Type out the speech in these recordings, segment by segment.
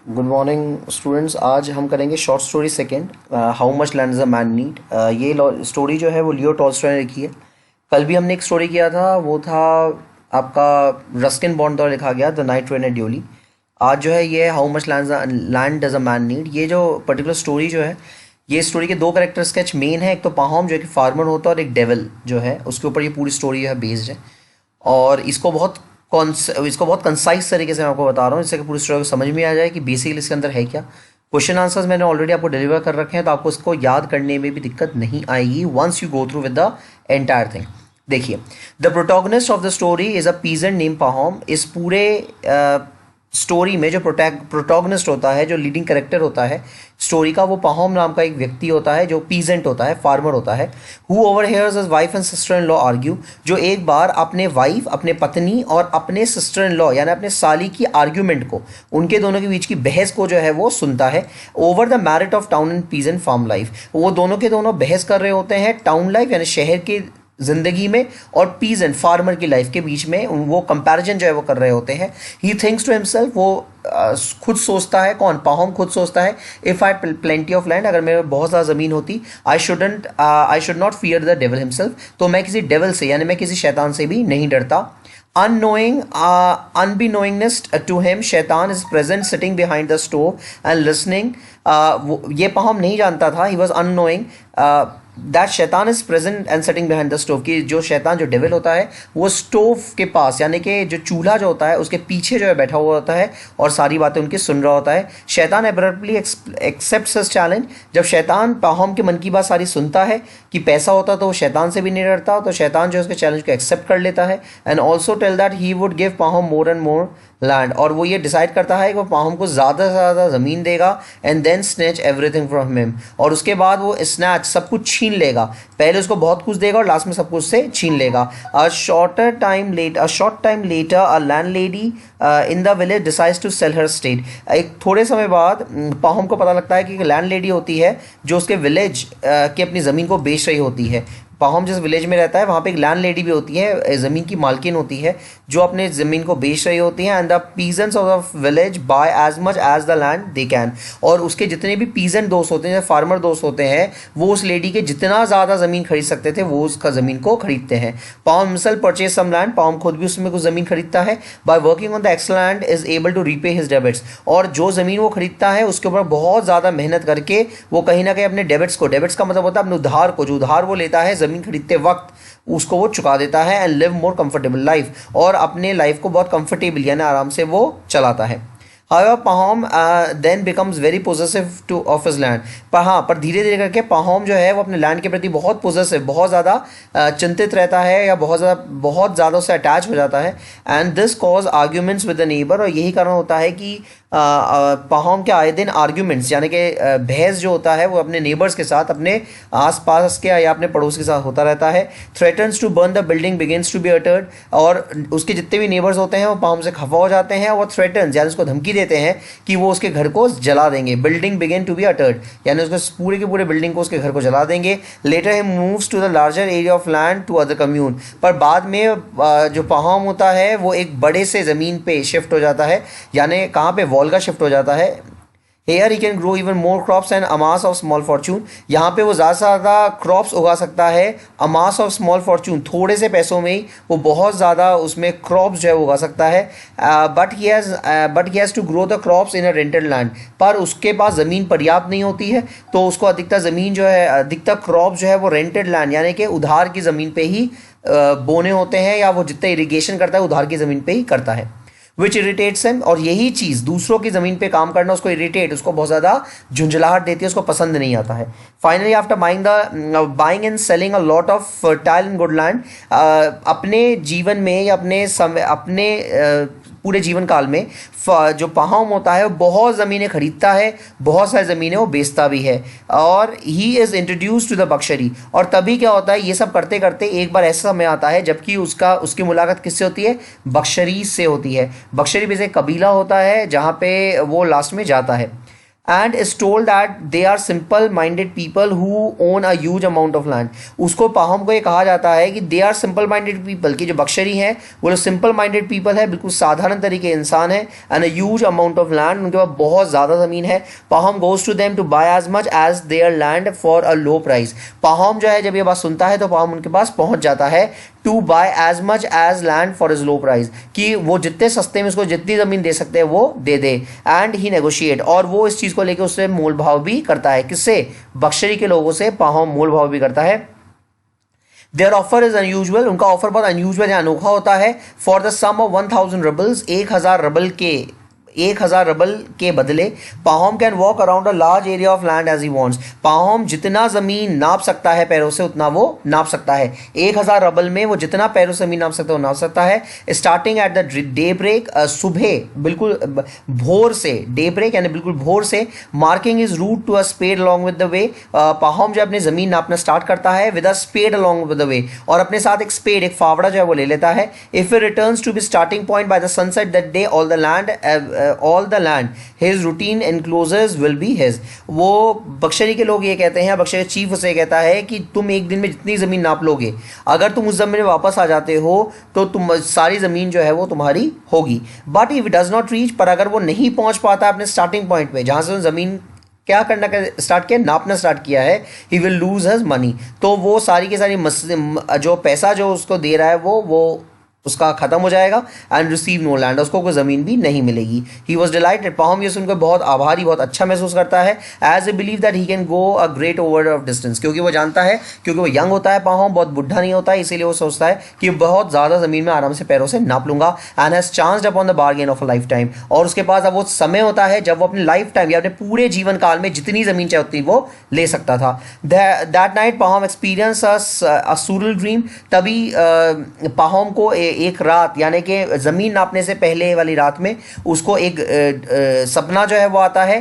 Good morning students. आज हम करेंगे short story second, how much land is a man need. ये story जो है वो लियो टॉल्स्टॉय ने लिखी है। कल भी हमने एक स्टोरी किया था, वो था आपका रस्किन बॉन्ड द्वारा लिखा गया the night train eight duly. आज जो है ये how much land does a man need. ये जो पर्टिकुलर स्टोरी जो है, ये स्टोरी के दो कैरेक्टर स्केच मेन है। एक तो पाहोम जो कि फार्मर होता है, और एक डेविल जो है, उसके ऊपर ये पूरी स्टोरी जो है बेस्ड है। और इसको बहुत कंसाइज तरीके से मैं आपको बता रहा हूँ, जिससे कि पूरी स्टोरी को समझ में आ जाए कि बेसिकली इसके अंदर है क्या। क्वेश्चन आंसर्स मैंने ऑलरेडी आपको डिलीवर कर रखे हैं, तो आपको इसको याद करने में भी दिक्कत नहीं आएगी once you go through with the entire thing. देखिए, the protagonist of the story is a peasant name Pahom. इस पूरे स्टोरी में जो प्रोटोगनिस्ट होता है, जो लीडिंग कैरेक्टर होता है स्टोरी का, वो पाहोम नाम का एक व्यक्ति होता है, जो पीजेंट होता है, फार्मर होता है। Who overhears his wife and sister in law argue, जो एक बार अपने वाइफ, अपने पत्नी और अपने सिस्टर इन लॉ यानी अपने साली की आर्ग्यूमेंट को, उनके दोनों के बीच की बहस को जो है वो सुनता है। Over the merit of town and peasant farm life, वो दोनों के दोनों बहस कर रहे होते हैं टाउन लाइफ यानी शहर की जिंदगी में और पीजेंट फार्मर की लाइफ के बीच में। वो कंपैरिजन जो है वो कर रहे होते हैं। ही थिंक्स टू हिमसेल्फ, वो खुद सोचता है। कौन? पाहोम खुद सोचता है, if I plenty of land, अगर मेरे बहुत ज़्यादा ज़मीन होती, I should not fear the devil himself, तो मैं किसी डेविल से यानी मैं किसी शैतान से भी नहीं डरता। Unbeknownst to him, शैतान is present sitting behind the stove and listening. ये पाहोम नहीं जानता था, he was unknowing दैट शैतान is present and sitting behind the stove, कि जो शैतान, जो डेविल होता है, वो स्टोव के पास यानी कि जो चूल्हा जो होता है उसके पीछे जो है बैठा हुआ होता है और सारी बातें उनकी सुन रहा होता है। शैतान एब्रप्टली एक्सेप्ट्स हिज चैलेंज, जब शैतान पाहोम के मन की बात सारी सुनता है कि पैसा होता तो वो शैतान से भी नहीं डरता, तो शैतान जो है उसके चैलेंज को एक्सेप्ट कर लेता है। And also tell that he would give Pahom more and more land, और वो ये डिसाइड करता है कि वो पाहोम को ज़्यादा से ज़्यादा ज़मीन देगा। And then snatch everything from him, और उसके बाद वो स्नैच सब कुछ छीन लेगा। पहले उसको बहुत कुछ देगा और लास्ट में सब कुछ से छीन लेगा। A short time later a landlady in the village decides to sell her state. एक थोड़े समय बाद पाहोम को पता लगता है कि एक लैंडलेडी होती है जो उसके विलेज की अपनी ज़मीन को बेच रही होती है। पाहोम जिस विलेज में रहता है वहाँ पे एक लैंड लेडी भी होती है, ज़मीन की मालकिन होती है, जो अपने ज़मीन को बेच रही होती हैं। And the peasants of the village buy as much as the land they can, और उसके जितने भी पीजेंट दोस्त होते हैं, फार्मर दोस्त होते हैं, वो उस लेडी के जितना ज़्यादा ज़मीन खरीद सकते थे वो उसका ज़मीन को खरीदते हैं। Pahom himself purchase some land, Pahom खुद भी उसमें कुछ ज़मीन खरीदता है। By working on the extra land is able to repay his debits, और जो ज़मीन वो खरीदता है उसके ऊपर बहुत ज़्यादा मेहनत करके वो कहीं ना कहीं अपने डेबिट्स का मतलब होता है अपने उधार को, जो उधार वो लेता है ज़मीन खरीदते वक्त, उसको वो चुका देता है। And live more comfortable life, और अपने लाइफ को बहुत कंफर्टेबल यानी आराम से वो चलाता है। However, पाहोम then becomes very possessive to of his land. पर धीरे धीरे करके पाहोम जो है वो अपने लैंड के प्रति बहुत पोजेसिव, बहुत ज़्यादा चिंतित रहता है, या बहुत ज़्यादा उससे अटैच हो जाता है। And this cause arguments with the neighbour, और यही कारण होता है कि पाहोम के आए दिन आर्ग्यूमेंट्स यानी कि बहस जो होता है वो अपने नेबर्स के साथ, अपने आसपास के या अपने पड़ोस के साथ होता रहता है। Threatens to burn the building begins to be uttered, और उसके जितने भी नेबर्स होते हैं वो पाहोम से खफा हो जाते हैं, और थ्रेटन्स यानी उसको धमकी देते हैं कि वो उसके घर को जला देंगे। Building begin to be uttered यानी उसके पूरे के पूरे बिल्डिंग को, उसके घर को जला देंगे। Later he moves to the larger area of land to other commune, पर बाद में जो पाहोम होता है वो एक बड़े से ज़मीन पे शिफ्ट हो जाता है, यानी कहाँ पे, वोल्गा शिफ्ट हो जाता है। Here he can grow even more crops and amass of small fortune, यहाँ पे वो ज़्यादा से ज़्यादा क्रॉप्स उगा सकता है। amass of small fortune, थोड़े से पैसों में ही वो बहुत ज़्यादा उसमें क्रॉप्स जो है वो उगा सकता है। But he has to grow the crops in a rented land, पर उसके पास ज़मीन पर्याप्त नहीं होती है, तो उसको अधिकतर ज़मीन जो है, अधिकतर क्रॉप जो है वो रेंटेड लैंड यानी कि उधार की ज़मीन पे ही बोने होते हैं, या वो जितना इरिगेशन करता है उधार की ज़मीन पे ही करता है। विच इरिटेट्स हिम, और यही चीज़ दूसरों की ज़मीन पे काम करना उसको इरिटेट, उसको बहुत ज़्यादा झुंझलाहट देती है, उसको पसंद नहीं आता है। Finally after buying and selling a lot of fertile and good land, अपने जीवन में या अपने पूरे जीवन काल में जो पाहोम होता है वो बहुत ज़मीनें खरीदता है, बहुत सारी ज़मीनें वो बेचता भी है। और he is introduce to the Bashkir, और तभी क्या होता है, ये सब करते करते एक बार ऐसा समय आता है जबकि उसकी मुलाकात किससे होती है, बख्शरी से होती है। बख्शरी भी एक कबीला होता है जहाँ पे वो लास्ट में जाता है। and is told that they are simple minded people who own a huge amount of land. उसको पाहम को ये कहा जाता है कि they are simple minded people, कि जो बख्शरी हैं वो लोग simple minded people है, बिल्कुल साधारण तरीके इंसान है, and a huge amount of land, उनके पास बहुत ज़्यादा ज़मीन है. पाहम goes to them to buy as much as their land for a low price. पाहम जो है जब ये बात सुनता है तो पाहम उनके पास पहुंच जाता है to buy as much as land for his low price, कि वो जितने सस्ते में उसको जितनी ज़मीन दे सकते हैं वो दे दे. एंड ही नेगोशिएट, और वो इस चीज़ को लेकर उससे मोल भाव भी करता है. किससे? बख्शरी के लोगों से पाहम मोल भाव भी करता है. देयर ऑफर इज अनयूजुअल, उनका ऑफर बहुत अनयूजुअल या अनोखा होता है. For the sum of 1000 roubles, 1000 rouble के 1000 रबल के बदले Pahom can walk around a large area of land as he wants. Pahom जितना ज़मीन नाप सकता है पैरों से उतना वो नाप सकता है. 1000 रबल में वो जितना पैरों से ज़मीन नाप सकता है वो नाप सकता है. Starting at the day break, सुबह बिल्कुल भोर से, डे ब्रेक यानी बिल्कुल भोर से, marking is route to a spade along with the way. पाहोम जो अपनी ज़मीन नापना स्टार्ट करता है with a spade along with the way, और अपने साथ एक स्पेड, एक फावड़ा जो है वो ले लेता है. If it returns to be starting point by the sunset that day, all the land his routine enclosures will be his. वो बख्शरी के लोग ये कहते हैं, बख्शरी चीफ उसे कहता है कि तुम एक दिन में जितनी ज़मीन नाप लोगे, अगर तुम उस ज़मीन में वापस आ जाते हो तो तुम सारी ज़मीन जो है वो तुम्हारी होगी. But if does not reach, पर अगर वो नहीं पहुंच पाता अपने स्टार्टिंग पॉइंट पे जहाँ से ज़मीन क्या करना स्टार्ट किया, नापना स्टार्ट किया है, ही विल लूज हज मनी. तो वो सारी की सारी जो पैसा जो उसको दे रहा है वो उसका खत्म हो जाएगा. एंड रिसीव नो लैंड, उसको कोई ज़मीन भी नहीं मिलेगी. ही वॉज डिलाइटेड, पाहम ये सुनकर बहुत आभारी, बहुत अच्छा महसूस करता है. As a believe that he can go a great over of distance, क्योंकि वो जानता है, क्योंकि वो यंग होता है पाहम, बहुत बुढ़ा नहीं होता है, इसीलिए वो सोचता है कि बहुत ज़्यादा ज़मीन में आराम से पैरों से नाप लूंगा. And has chanced upon the bargain of a life time, और उसके पास अब वो समय होता है जब वो अपने लाइफ टाइम या अपने पूरे जीवन काल में जितनी ज़मीन चाहे उतनी वो ले सकता था. That night Pahom experience a surreal dream, तभी पाहम को एक रात यानी कि ज़मीन नापने से पहले वाली रात में उसको एक सपना जो है वो आता है,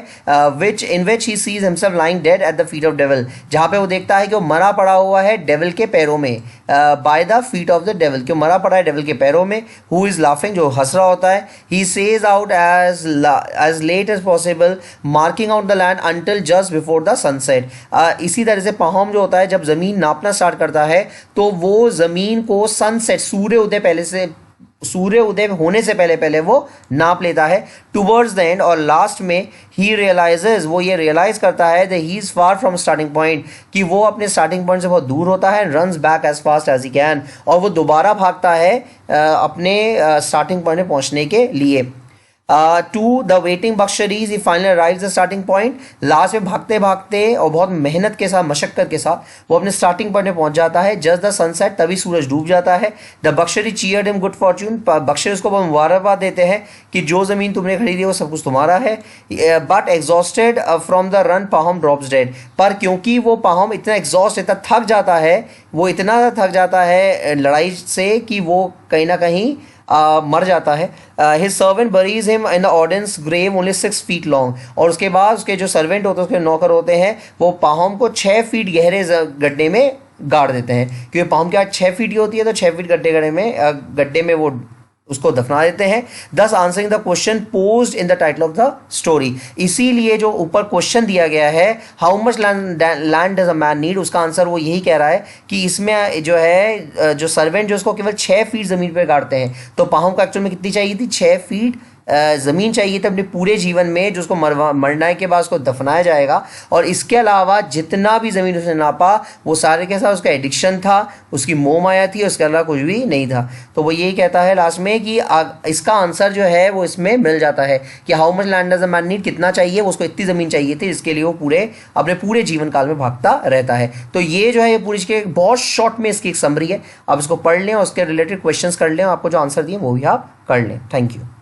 in which he sees himself lying dead at the feet of devil, जहाँ पे वो देखता है कि वो मरा पड़ा हुआ है डेविल के पैरों में. By the feet of the devil, क्यों मरा पड़ा है डेविल के पैरों में. हु इज लाफिंग, जो हंस रहा होता है. ही सेज out as late as possible, marking out the land until just before the sunset. इसी तरह से पाहम जो होता है जब ज़मीन नापना स्टार्ट करता है तो वो ज़मीन को सनसेट, सूर्य उदय होने से पहले पहले वो नाप लेता है. टूवर्ड्स द एंड, और लास्ट में ही रियलाइजेज, वो ये रियलाइज करता है that he is far from starting point, कि वो अपने स्टार्टिंग पॉइंट से बहुत दूर होता है. Runs back as fast as he can, और वो दोबारा भागता है अपने स्टार्टिंग पॉइंट में पहुंचने के लिए. To the waiting Bashkirs he finally arrives the starting point. Last में भागते भागते और बहुत मेहनत के साथ, मशक्कत के साथ वो अपने स्टार्टिंग पॉइंट में पहुंच जाता है. जस्ट द सनसेट, तभी सूरज डूब जाता है. The Bashkir cheered him good fortune, Bashkir उसको बहुत मुबारकबाद देते हैं कि जो ज़मीन तुमने खरीदी वो सब कुछ तुम्हारा है. But exhausted from the run Pahom drops dead, पर क्योंकि वो पाहम इतना एग्जॉस्ट, इतना थक जाता है, वो इतना थक जाता है लड़ाई से कि वो कहीं ना कहीं मर जाता है. His servant buries him in the ordinance grave only 6 feet long, और उसके बाद उसके जो सर्वेंट होते हैं, उसके नौकर होते हैं, वो पाहम को 6 फीट गहरे गड्ढे में गाड़ देते हैं. क्योंकि पाहम की आज 6 फीट की होती है, तो 6 फीट गड्ढे में वो उसको दफना देते हैं. दस answering the question posed in the title of the story, इसीलिए जो ऊपर क्वेश्चन दिया गया है, how much land does a man need, उसका आंसर वो यही कह रहा है कि इसमें जो है जो सर्वेंट जो उसको केवल 6 फीट ज़मीन पर गाड़ते हैं, तो पाहम को एक्चुअल में कितनी चाहिए थी? 6 फीट ज़मीन चाहिए थी अपने पूरे जीवन में, जो उसको मरने के बाद उसको दफनाया जाएगा. और इसके अलावा जितना भी ज़मीन उसने नापा वो सारे के साथ उसका एडिक्शन था, उसकी मोह माया थी, उसके अलावा कुछ भी नहीं था. तो वो यही कहता है लास्ट में कि इसका आंसर जो है वो इसमें मिल जाता है कि how much land does a man need, कितना चाहिए, वो उसको इतनी ज़मीन चाहिए थी जिसके लिए वो अपने पूरे जीवन काल में भागता रहता है. तो ये जो है ये पूरी इसके बहुत शॉर्ट में इसकी एक समरी है. आप इसको पढ़ लें और उसके रिलेटेड क्वेश्चंस कर लें, आपको जो आंसर दिए वो भी आप कर लें. Thank you.